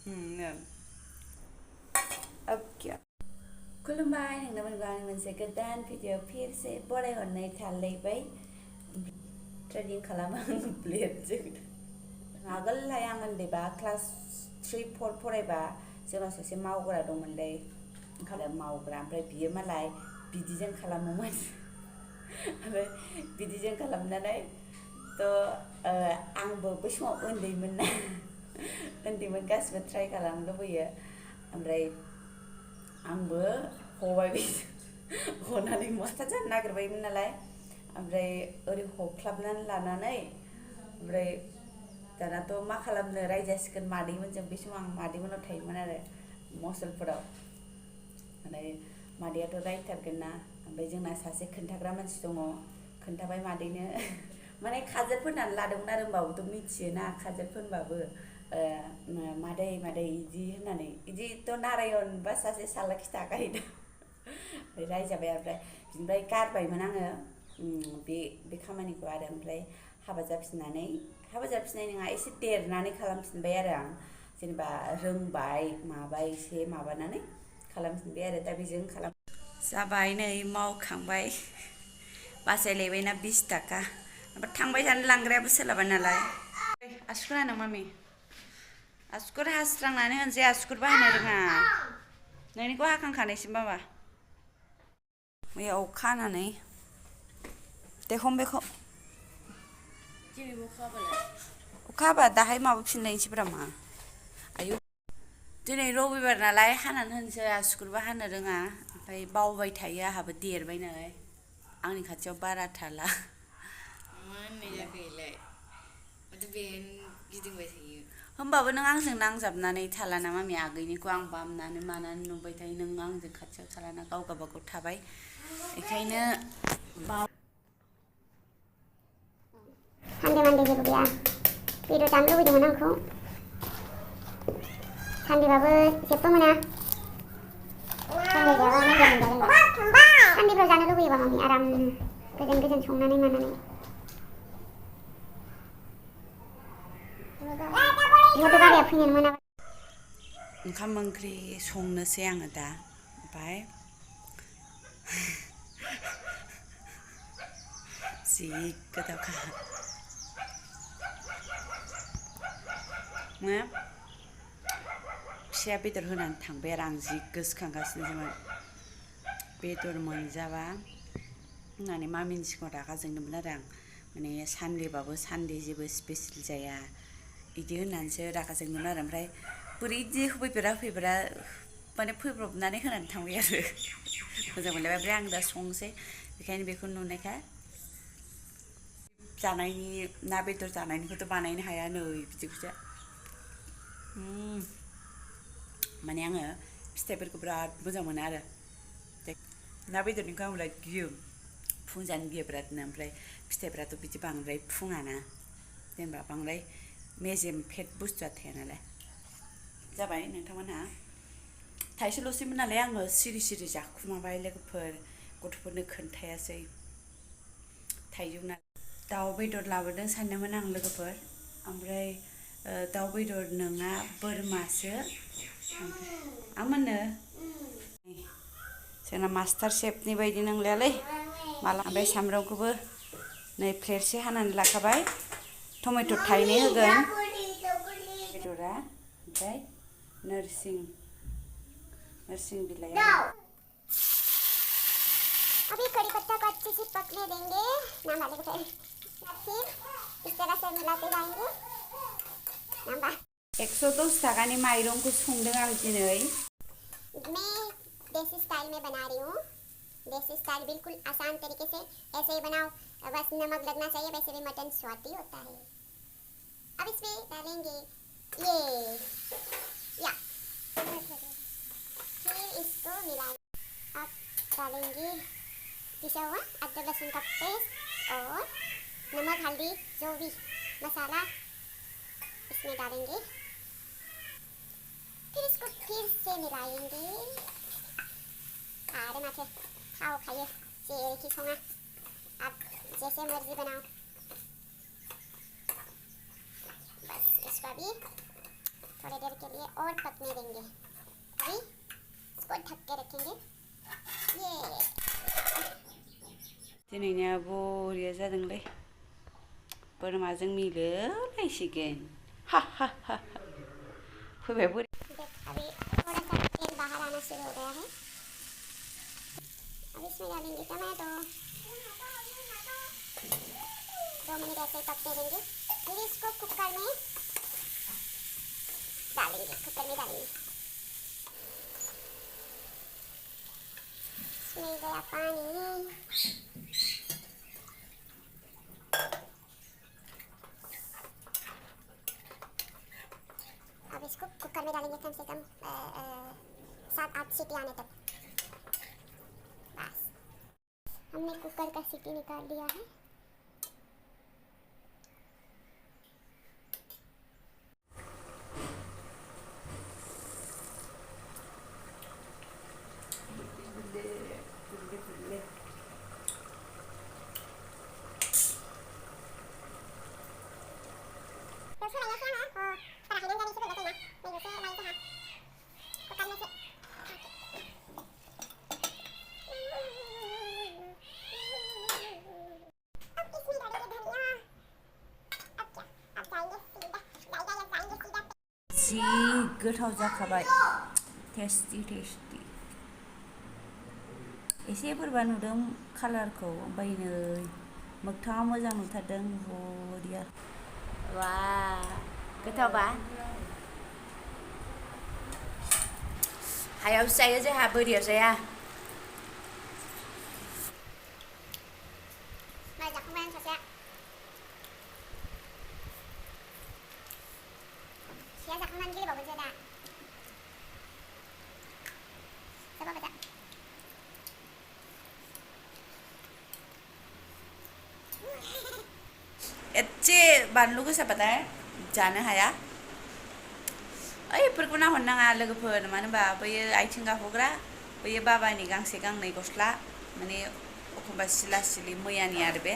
अब क्या खुलुमबाय नोंनो मोनबा आं मोनसे गोदान भिडिअ फिरसे बरायहरनाय थालायबाय ट्रेनिं खालामो आं ब्लेडजों आगोलहाय आं उन्दैबा क्लास 3-4 फरायबा जोंनाव सासे मावग्रा दंमोनलै मावग्रा ओमफ्राय बियो मालाय बिदिजों खालामोमोन ओमफ्राय बिदिजों खालामनानै आंबो बै समाव उन्दैमोन गासिबो ट्राइ खालामनो लुबैयो ओमफ्राय आंबो हबाय हनानै मास्टार जानो नागिरबायमोन नालाय ओमफ्राय ओरै हख्लाबनानै लानानै ओमफ्राय दानाथ' मा खालामनो रायजासिगोन मादैमोनजों बे समाव आं मादैमोनाव थायोमोन आरो मसलपुराव ओमफ्राय मादैयाथ' रायथारगोन ना ओमफ्राय जोंना सासे खोन्थाग्रा मानसि दङ खोन्थाबाय मादैनो माने खाजोल फोननानै लादोंमोन आरो होमबाबोथ' मिथियोना खाजोल फोनबाबो मादै इदि होननानै इदिथ' नारायण बा सासे सालाखि थाखायो दा ओमफ्राय रायजाबाय ओमफ्राय बिनिफ्राय गारबायमोन आङो बे खामानिखौ आरो ओमफ्राय हाबा जाफिननाय नङा एसे देरनानै खालामफिनबाय आरो आं जेनेबा रोंबाय माबाय एसे माबानानै खालामफिनबाय आरो दा बेजों जाबाय नै मावखांबाय बासायलायबायना 20 थाखा ओमफ्राय थांबाय थानो लांग्रायाबो सोलाबा नालाय आसुगुर हानो मामि आसुगुर हास्रांनानै होनसै आसुगुरबो हानो रोङा नोंनिखौ हाखांखानायसै माबा मैया अखा हानानै दे हम बेखौ अखा हाबा दाहाय माबाफिनलायनोसैब्रा मा आयौ दिनै रबिबार नालाय हानानै होनसै आसुगुरबो हानो रोङा ओमफ्राय बावबाय थायो आंहाबो देरबाय नालाय आंनि खाथियाव बारा थाला होमबाबो नों आंजों नांजाबनानै थालाना मामि आगैनिखौ आं बामनानै मानानै नुबाय थायो नों आंजों खाथियाव थालाना गाव गावबागाव थाबाय बेखायनो सानदे मानदे जेबो गैया बेदर जानो लुबैदोंमोन आंखौ सानदेबाबो जेबो मोना सानदे जायाबा मोजां मोनजागोन सानदेफ्राव जानो लुबैयोबा मामि आराम गोजोन संनानै मानानै बिहाथ' बाबाया फैनोनो मोनाबा ओंखाम ओंख्रि संनोसै आङो दा ओमफ्राय जि गोथावखा फिसाया बेदर होनानै थांबाय आरो आं जि गोसोखांगासिनो जोंमोन बेदर मोनजाबा होननानै मामिनि सिगाङाव रागा जोंदोंमोन आरो आं माने सानदेबाबो सानदे जेबो स्पेसियल जाया बिदि होननानैसो रागा जोंदोंमोन आरो ओमफ्राय बोरै इदि होफैब्रा माने फैब्रबनानै होनानै थांबाय आरो मोजां मोनलायबाय ओमफ्राय आं दा संसै बेखायनो बेखौ नुनायखाय जानायनि ना बेदर जानायनिखौथ' बानायनो हाया नै बिदिखौसो माने आङो फिथाइफोरखौ बिराद मोजां मोनो आरो ना बेदरनिखौ आं बिराद गियो फुंजानो गियो बिरादनो ओमफ्राय फिथाइफ्राथ' बिदि बांद्राय फुङाना जेनेबा बांद्राय मेजेम फेट बुस्थुआ थाया नालाय जाबाय नोंथांमोनहा थाइसेल'सैमोन नालाय आङो सिरि जाखुमाबाय लोगोफोर गथ'फोरनो खोन्थायासै थाइजौ ना दाउ बेदर लाबोदों सानदोंमोन आं लोगोफोर ओमफ्राय दाउ बेदर नङा बोरमासो आमोननो जोंना मास्टार शेफनि बायदि नंलायालै माला ओमफ्राय सामब्रामखौबो नै प्लेटसे हानानै लाखाबाय टमेट' थाइनै होगोन बेदरा ओमफ्राय नोरसिं बिलाइ अभी कड़ी पत्ता को अच्छे से पकने देंगे ना डाले को फिर इस तरह से मिलाते जाएंगे 110 थाखानि माइरंखौ संदों आं दिनै मैं देसी स्टाइल में बना रही हूँ देसी स्टाइल बिल्कुल आसान तरीके से ऐसे ही बनाओ बस नमक लगना चाहिए वैसे भी मटन स्वादी होता है अब इसमें डालेंगे ये या फिर इसको मिलाएंगे अब डालेंगे पिसा हुआ अदरक लहसुन का पेस्ट और नमक हल्दी जो भी मसाला इसमें डालेंगे फिर इसको फिर से मिलाएंगे अरे माथे खाओ खाइए चेहरे की खोना आप जैसे मर्जी बनाओ बस इसको भी थोड़ी देर के लिए और पकने देंगे। अभी इसको ढक के रखेंगे। ये दिनैनिया बरिया जादोंलै बोरमाजों मिलायलायसिगोन हा हा हा फैबाय बोरि अभी थोड़ा सा तेल बाहर आना शुरू हो गया है। अब इसमें डालेंगे टमाटो। 2 मिनट ऐसे ही पकने देंगे। फिर इसको कुकर में डालेंगे। इसमें गया पानी। अब इसको कुकर में डालेंगे कम से कम 7-8 सीटी आने तक। बस हमने कुकर का सीटी निकाल दिया है। जि गोथाव जाखाबाय टेस्टि एसे बोरैबा नुदों कालारखौ ओमफ्राय नै मोगथाङाव मोजां नुथारदों बरिया वा गोथावबा हायावसो जायो जोंहा बोरियाव जाया जाखांबाय आं सासेया जाखांनानै गेलेबावगोनसो दा सोरबा बाजा एसे बानलु गोसाबाथाय जानो हाया ओइफोरखौ नाहरनाङा लोगोफोर मानो होनबा बैयो आथिं गाहुग्रा बैयो बाबानि गांसे गांनै गस्ला माने एखमबा सिला सिलि मैयानि आरो बे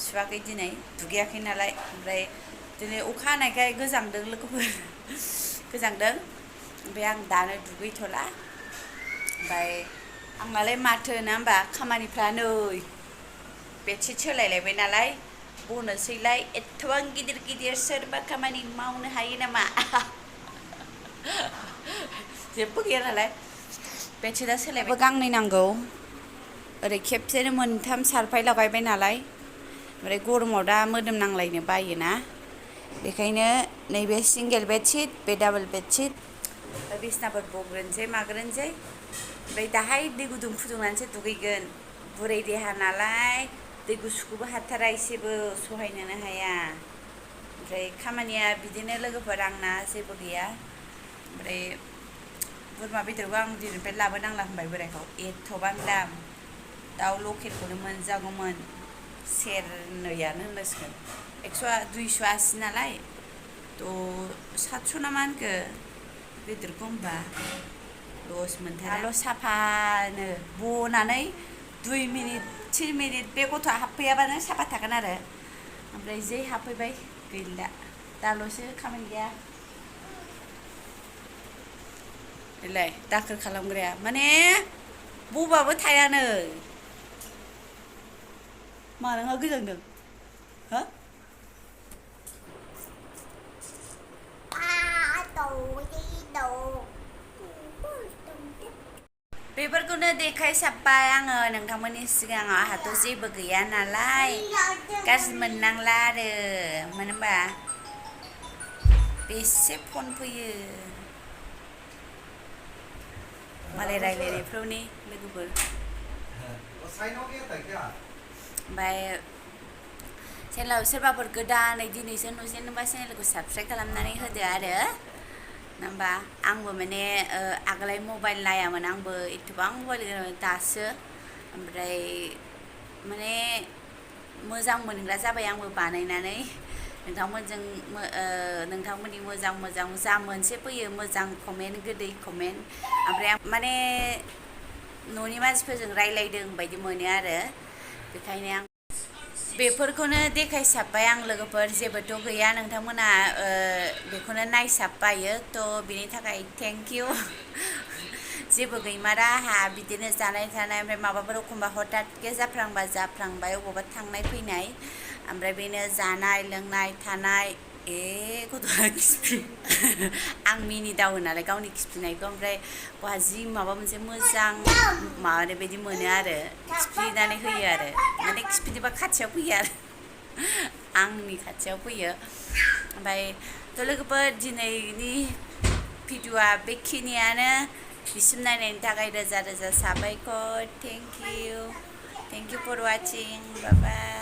सुवाखै दिनै दुगैयाखै नालाय ओमफ्राय दिनै अखा हानायखाय गोजांदों लोगोफोर गोजांदों ओमफ्राय आं दानो दुगैथ'ला ओमफ्राय आंनालाय माथो ना होमबा खामानिफ्रा नै बेडशिट सोलायलायबाय नालाय बनोसैलाय एथबां गिदिर गिदिर सोरबा खामानि मावनो हायो नामा जेबो गैया नालाय बेडशिटआ सोलायबाय गांनै नांगौ ओरै खेबसेनो मोनथाम सारफाय लगायबाय नालाय ओमफ्राय गरमाव दा मोदोम नांलायनो बायोना बेखायनो नैबे सिंगेल बेडशिट बे डाबल बेडशिट बिसनाफोर बग्रोनोसै माग्रोनोसै ओमफ्राय दाहाय दै गुदुं फुदुंनानैसो दुगैगोन बुरै देहा नालाय दै गुसुखौबो हाथारा एसेबो सहायनोनो हाया ओमफ्राय खामानिया बिदिनो लोगोफोर आंना जेबो गैया ओमफ्राय बोरमा बेदरखौ आं दिनैनिफ्राय लाबोनांला होनबाय बोरायखौ एथ'बां दाम दाउ लकेलखौनो मोनजागौमोन सेरनैयानो होननांसिगोन 280 नालाय थ' 700 ना मा होनखो बेदरखौ होनबा लस मोनथारा ल' साफानो बनानै 2 मिनिट 3 मिनिट बे गथ'आ हाबफैयाबानो साफा थागोन आरो ओमफ्राय जै हाबफैबाय गैला दाल'सो खामानि गैया बेलाय दाखोर खालामग्राया माने बबाबो थायानो मा नोंहा गोजांदों हो बेफोरखौनो देखायसाबबाय आङो नोंथांमोननि सिगाङाव आंहाथ' जेबो गैया नालाय गाज्रि मोननांला आरो मानो होनबा बेसे फन फैयो मालाय रायलायनायफ्रावनि लोगोफोर ओमफ्राय चेनेलाव सोरबाफोर गोदानै दिनैसो नुजेनोबा चेनेलखौ साबस्क्राइब खालामनानै होदो आरो होनबा आंबो माने आगोलाय मबाइल नायामोन आंबो एथबां मबाइल दासो ओमफ्राय माने मोजां मोनग्रा जाबाय आंबो बानायनानै नोंथांमोनजों नोंथांमोननि मोजां मोजां जा मोनसे फैयो मोजां कमेन्ट गोदै कमेन्ट ओमफ्राय आं माने न'नि मानसिफोरजों रायलायदों बायदि मोनो आरो बेखायनो आं बेफोरखौनो देखायसाबबाय आं लोगोफोर जेबोथ' गैया नोंथांमोना बेखौनो नायसाबबायो थ' बिनि थाखाय थेंक इउ जेबो गैमारा आंहा बिदिनो जानाय थानाय ओमफ्राय माबाफोर एखमबा हथातके जाफ्लांबाय अबावबा थांनाय फैनाय ओमफ्राय बेनो जानाय लोंनाय थानाय गथ'आ खिफि आं मिनिदावो नालाय गावनि खिफिनायखौ ओमफ्राय गहा जि माबा मोनसे मोजां माबानाय बायदि मोनो आरो खिफिनानै होयो आरो माने खिफिनोबा खाथियाव फैयो आरो आंनि खाथियाव फैयो ओमफ्राय थ' लोगोफोर दिनैनि भिडिअ'आ बेखिनियानो बिसिम नायनायनि थाखाय रोजा रोजा साबायखर thank you for watching bye bye